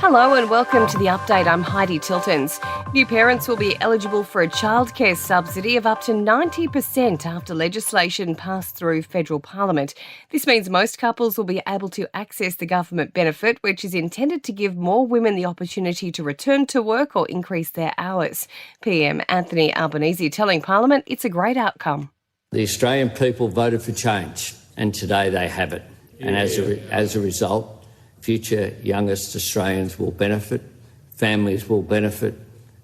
Hello and welcome to The Update. I'm Heidi Tiltons. New parents will be eligible for a childcare subsidy of up to 90% after legislation passed through federal parliament. This means most couples will be able to access the government benefit, which is intended to give more women the opportunity to return to work or increase their hours. PM Anthony Albanese telling Parliament it's a great outcome. The Australian people voted for change, and today they have it. And as a result, future youngest Australians will benefit, families will benefit,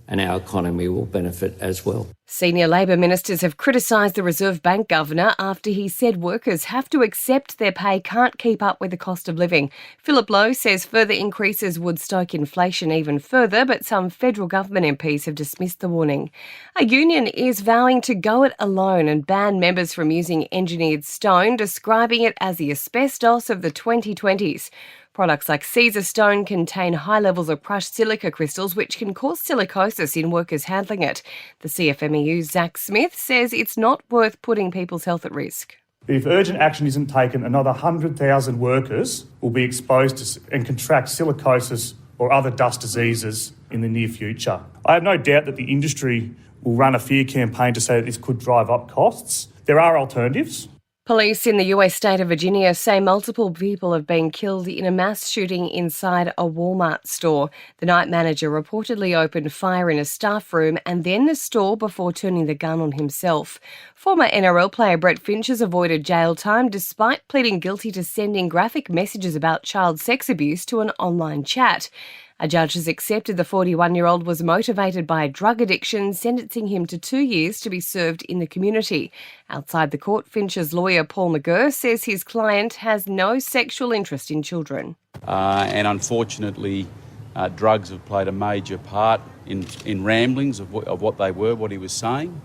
and our economy will benefit as well. Senior Labor ministers have criticised the Reserve Bank governor after he said workers have to accept their pay can't keep up with the cost of living. Philip Lowe says further increases would stoke inflation even further, but some federal government MPs have dismissed the warning. A union is vowing to go it alone and ban members from using engineered stone, describing it as the asbestos of the 2020s. Products like Caesar stone contain high levels of crushed silica crystals, which can cause silicosis in workers handling it. The CFMEU's Zach Smith says it's not worth putting people's health at risk. If urgent action isn't taken, another 100,000 workers will be exposed to and contract silicosis or other dust diseases in the near future. I have no doubt that the industry will run a fear campaign to say that this could drive up costs. There are alternatives. Police in the US state of Virginia say multiple people have been killed in a mass shooting inside a Walmart store. The night manager reportedly opened fire in a staff room and then the store before turning the gun on himself. Former NRL player Brett Finch has avoided jail time despite pleading guilty to sending graphic messages about child sex abuse to an online chat. A judge has accepted the 41-year-old was motivated by a drug addiction, sentencing him to 2 years to be served in the community. Outside the court, Finch's lawyer Paul McGurr says his client has no sexual interest in children. And unfortunately, drugs have played a major part in ramblings of what he was saying.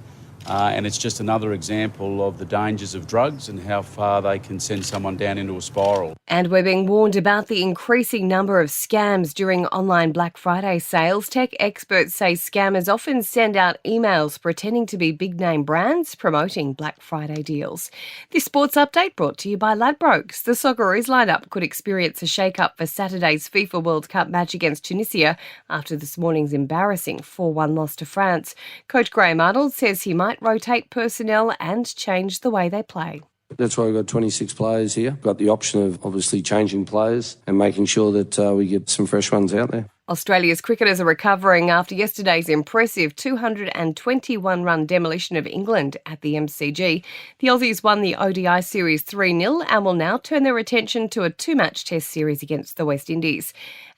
And it's just another example of the dangers of drugs and how far they can send someone down into a spiral. And we're being warned about the increasing number of scams during online Black Friday sales. Tech experts say scammers often send out emails pretending to be big-name brands promoting Black Friday deals. This sports update brought to you by Ladbrokes. The Socceroos lineup could experience a shake-up for Saturday's FIFA World Cup match against Tunisia after this morning's embarrassing 4-1 loss to France. Coach Graham Arnold says he might rotate personnel and change the way they play. That's why we've got 26 players here. Got the option of obviously changing players and making sure that we get some fresh ones out there. Australia's cricketers are recovering after yesterday's impressive 221-run demolition of England at the MCG. The Aussies won the ODI series 3-0 and will now turn their attention to a 2-match test series against the West Indies.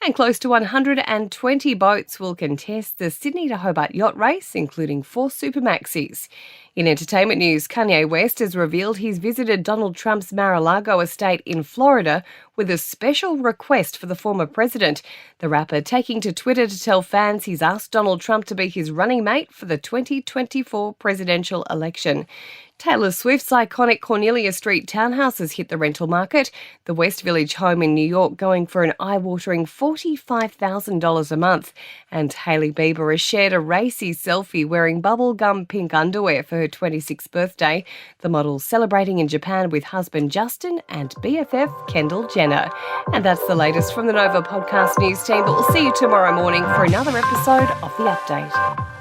And close to 120 boats will contest the Sydney to Hobart yacht race, including 4 Supermaxis. In entertainment news, Kanye West has revealed he's visited Donald Trump's Mar-a-Lago estate in Florida with a special request for the former president. The rapper taking to Twitter to tell fans he's asked Donald Trump to be his running mate for the 2024 presidential election. Taylor Swift's iconic Cornelia Street townhouses hit the rental market. The West Village home in New York going for an eye-watering $45,000 a month. And Hailey Bieber has shared a racy selfie wearing bubblegum pink underwear for her 26th birthday. The model celebrating in Japan with husband Justin and BFF Kendall Jenner. And that's the latest from the Nova Podcast News team. But we'll see you tomorrow morning for another episode of The Update.